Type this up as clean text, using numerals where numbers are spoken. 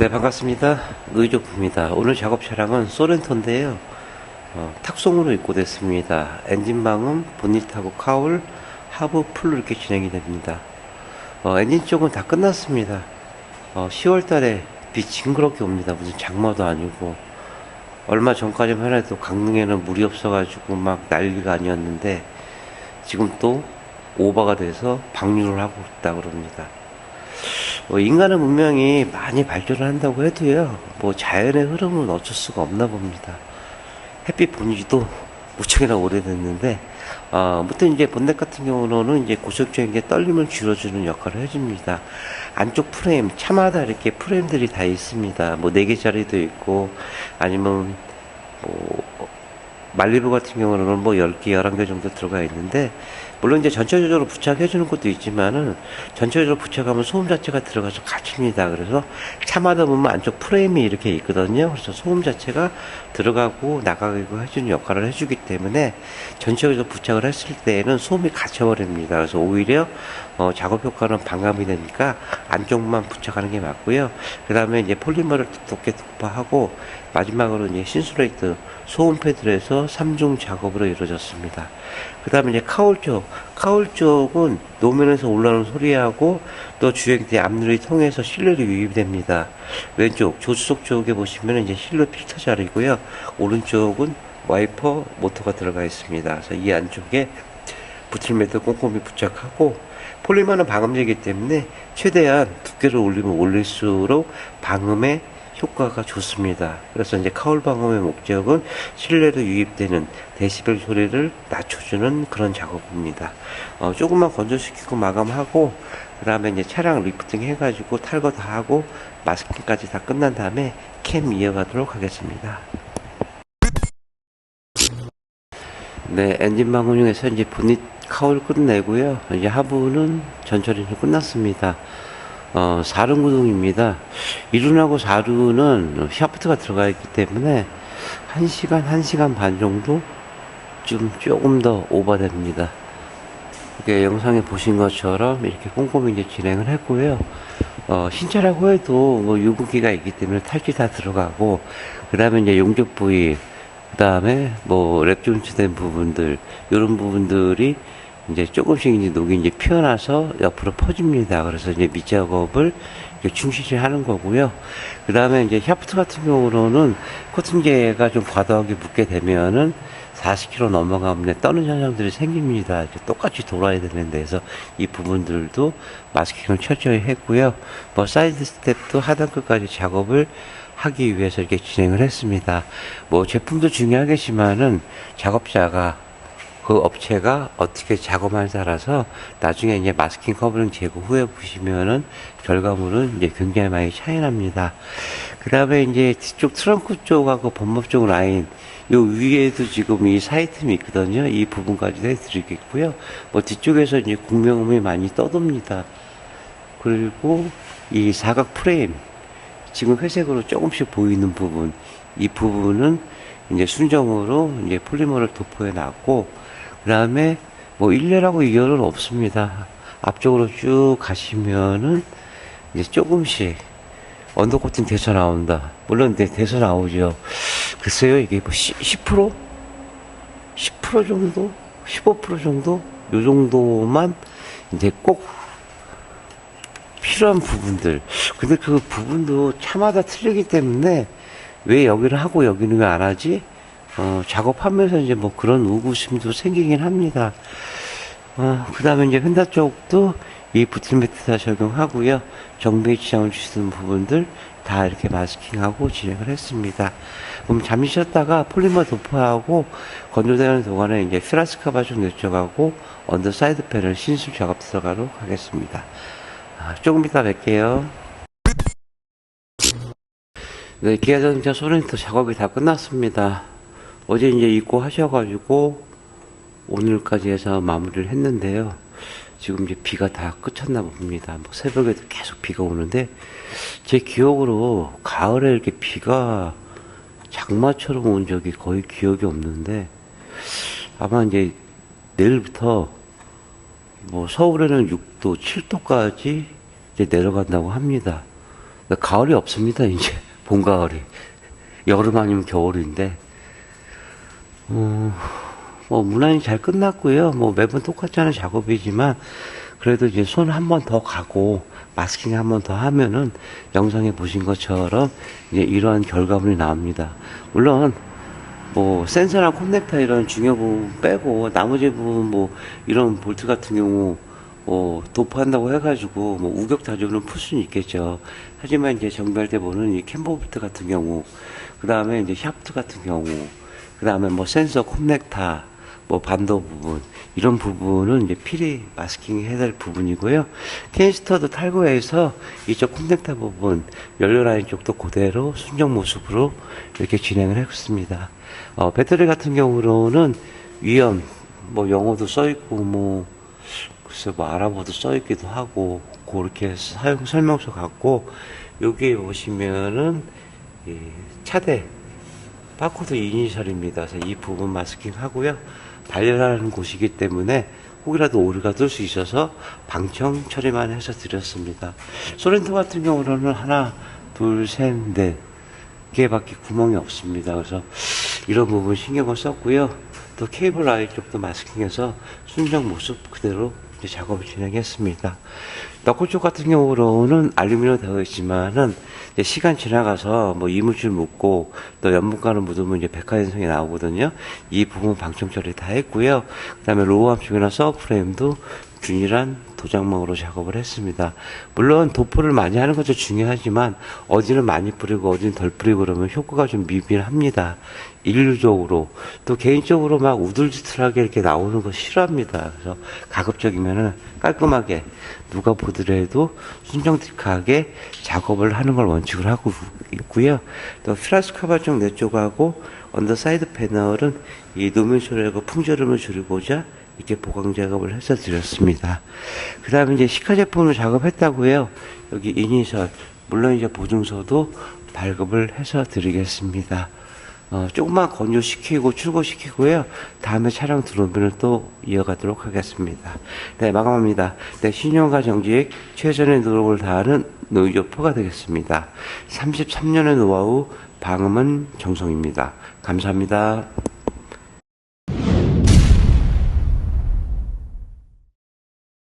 네, 반갑습니다. 의족입니다. 오늘 작업 차량은 소렌토인데요. 탁송으로 입고됐습니다. 엔진방음, 보닛하고 카울, 하부 풀로 이렇게 진행이 됩니다. 엔진 쪽은 다 끝났습니다. 10월 달에 비 징그럽게 옵니다. 무슨 장마도 아니고. 얼마 전까지만 해도 강릉에는 물이 없어가지고 막 난리가 아니었는데, 지금 또 오버가 돼서 방류를 하고 있다 그럽니다. 인간의 문명이 많이 발전을 한다고 해도요, 자연의 흐름은 어쩔 수가 없나 봅니다. 햇빛 본 지도 무척이나 오래됐는데, 아무튼 이제 본넷 같은 경우는 이제 고속적인 게 떨림을 줄여주는 역할을 해줍니다. 안쪽 프레임, 차마다 이렇게 프레임들이 다 있습니다. 4개짜리도 있고, 아니면, 말리부 같은 경우는 10개, 11개 정도 들어가 있는데, 물론 이제 전체적으로 부착해주는 것도 있지만은, 전체적으로 부착하면 소음 자체가 들어가서 갇힙니다. 그래서 차마다 보면 안쪽 프레임이 이렇게 있거든요. 그래서 소음 자체가 들어가고 나가고 해주는 역할을 해주기 때문에, 전체적으로 부착을 했을 때에는 소음이 갇혀버립니다. 그래서 오히려, 작업 효과는 반감이 되니까 안쪽만 부착하는 게 맞고요. 그 다음에 이제 폴리머를 두껍게 도포하고, 마지막으로 이제 신수레이트 소음 패드를 해서 3중 작업으로 이루어졌습니다. 그 다음에 이제 카울 쪽은 노면에서 올라오는 소리하고 또 주행대 앞유리 통해서 실내로 유입됩니다. 왼쪽 조수석 쪽에 보시면 이제 실내 필터 자리고요. 오른쪽은 와이퍼 모터가 들어가 있습니다. 그래서 이 안쪽에 부틀매트 꼼꼼히 부착하고, 폴리머는 방음제이기 때문에 최대한 두께를 올리면 올릴수록 방음에 효과가 좋습니다. 그래서 이제 카울 방음의 목적은 실내로 유입되는 데시벨 소리를 낮춰주는 그런 작업입니다. 조금만 건조시키고 마감하고, 그 다음에 이제 차량 리프팅 해가지고 탈거 다 하고 마스킹까지 다 끝난 다음에 캠 이어가도록 하겠습니다. 네, 엔진 방음 중에서 이제 보닛 카울 끝내고요. 이제 하부는 전처리는 끝났습니다. 4륜 구동입니다. 2륜하고 4륜은 샤프트가 들어가 있기 때문에 1시간 반 정도 조금 더 오버됩니다. 이렇게 영상에 보신 것처럼 이렇게 꼼꼼히 이제 진행을 했고요. 신차라고 해도 유분기가 있기 때문에 탈지 다 들어가고, 그 다음에 이제 용접 부위, 그 다음에 랩 존치된 부분들, 이런 부분들이 이제 조금씩 이제 녹이 이제 피어나서 옆으로 퍼집니다. 그래서 이제 밑작업을 충실히 하는 거고요. 그 다음에 이제 샤프트 같은 경우로는 코팅제가 좀 과도하게 붙게 되면은 40km 넘어가면 떠는 현상들이 생깁니다. 이제 똑같이 돌아야 되는 데서 이 부분들도 마스킹을 철저히 했고요. 사이드 스텝도 하단 끝까지 작업을 하기 위해서 이렇게 진행을 했습니다. 제품도 중요하겠지만은 작업자가 그 업체가 어떻게 작업하냐에 따라서 나중에 이제 마스킹 커버링 제거 후에 보시면은 결과물은 이제 굉장히 많이 차이 납니다. 그 다음에 이제 뒤쪽 트렁크 쪽하고 범법 쪽 라인, 요 위에도 지금 이 사이틈이 있거든요. 이 부분까지도 해드리겠고요. 뒤쪽에서 이제 공명음이 많이 떠돕니다. 그리고 이 사각 프레임, 지금 회색으로 조금씩 보이는 부분, 이 부분은 이제 순정으로 이제 폴리머를 도포해 놨고, 그 다음에 1열하고 2열은 없습니다. 앞쪽으로 쭉 가시면은 이제 조금씩 언더코팅 돼서 나온다. 물론 돼서 나오죠. 글쎄요, 이게 10%? 10% 정도? 15% 정도? 요 정도만 이제 꼭 필요한 부분들. 근데 그 부분도 차마다 틀리기 때문에 왜 여기를 하고 여기는 왜 안 하지? 작업하면서 이제 그런 의구심도 생기긴 합니다. 그 다음에 이제 휀다 쪽도 이 부틀매트 다 적용하고요. 정비에 지장을 주시는 부분들 다 이렇게 마스킹하고 진행을 했습니다. 그럼 잠시 쉬었다가 폴리머 도포하고 건조되는 동안에 이제 피라스카바 좀 내쳐가고 언더 사이드 팬을 신술 작업 들어가도록 하겠습니다. 조금 이따 뵐게요. 네, 기아자동차 소렌토 작업이 다 끝났습니다. 어제 이제 입고 하셔가지고 오늘까지 해서 마무리를 했는데요. 지금 이제 비가 다 그쳤나 봅니다. 새벽에도 계속 비가 오는데, 제 기억으로 가을에 이렇게 비가 장마처럼 온 적이 거의 기억이 없는데, 아마 이제 내일부터 서울에는 6도, 7도까지 이제 내려간다고 합니다. 가을이 없습니다, 이제. 봄, 가을이. 여름 아니면 겨울인데. 무난히 잘 끝났고요. 뭐 매번 똑같지 않은 작업이지만, 그래도 이제 손 한 번 더 가고, 마스킹 한 번 더 하면은, 영상에 보신 것처럼, 이제 이러한 결과물이 나옵니다. 물론, 뭐, 센서나 콘넥터 이런 중요 부분 빼고, 나머지 부분 뭐, 이런 볼트 같은 경우, 도포한다고 해가지고, 뭐, 우격다짐으로 풀 수는 있겠죠. 하지만 이제 정비할 때 보는 이 캠버 볼트 같은 경우, 그 다음에 이제 샤프트 같은 경우, 그 다음에 뭐 센서 콘넥터, 뭐 반도 부분, 이런 부분은 이제 필히 마스킹 해야 될 부분이고요. 캐니스터도 탈거해서 이쪽 콘넥터 부분, 연료 라인 쪽도 그대로 순정 모습으로 이렇게 진행을 했습니다. 배터리 같은 경우로는 위험, 뭐 영어도 써있고, 뭐, 글쎄 뭐 아랍어도 써있기도 하고, 그렇게 사용 설명서 같고, 여기 보시면은, 차대, 바코드 이니셜입니다. 그래서 이 부분 마스킹 하고요. 발열하는 곳이기 때문에 혹이라도 오류가 뜰 수 있어서 방청 처리만 해서 드렸습니다. 소렌토 같은 경우는 하나, 둘, 셋, 넷 개밖에 구멍이 없습니다. 그래서 이런 부분 신경을 썼고요. 또 케이블 라인 쪽도 마스킹해서 순정 모습 그대로 이제 작업을 진행했습니다. 너클 쪽 같은 경우로는 알루미늄 되어 있지만은 이제 시간 지나가서 뭐 이물질 묻고 또 연분가루 묻으면 이제 백화현상이 나오거든요. 이 부분 방청 처리 다 했고요. 그 다음에 로우 함축이나 서브프레임도 균일한 도장망으로 작업을 했습니다. 물론 도포를 많이 하는 것도 중요하지만 어디는 많이 뿌리고 어디는 덜 뿌리고 그러면 효과가 좀 미비합니다. 인류적으로 또 개인적으로 막 우둘지틀하게 이렇게 나오는 거 싫어합니다. 그래서 가급적이면은 깔끔하게 누가 보더라도 순정직하게 작업을 하는 걸 원칙을 하고 있고요. 또 플라스 커버 쪽 내 쪽하고 언더 사이드 패널은 이 노면쇼라고 풍절음을 줄이고자 이렇게 보강 작업을 해서 드렸습니다. 그 다음에 이제 시카 제품을 작업했다고요. 여기 이니셜, 물론 이제 보증서도 발급을 해서 드리겠습니다. 조금만 건조시키고 출고시키고요. 다음에 차량 들어오면 또 이어가도록 하겠습니다. 네, 마감합니다. 네, 신용과 정직, 최선의 노력을 다하는 노이조포가 되겠습니다. 33년의 노하우, 방음은 정성입니다. 감사합니다.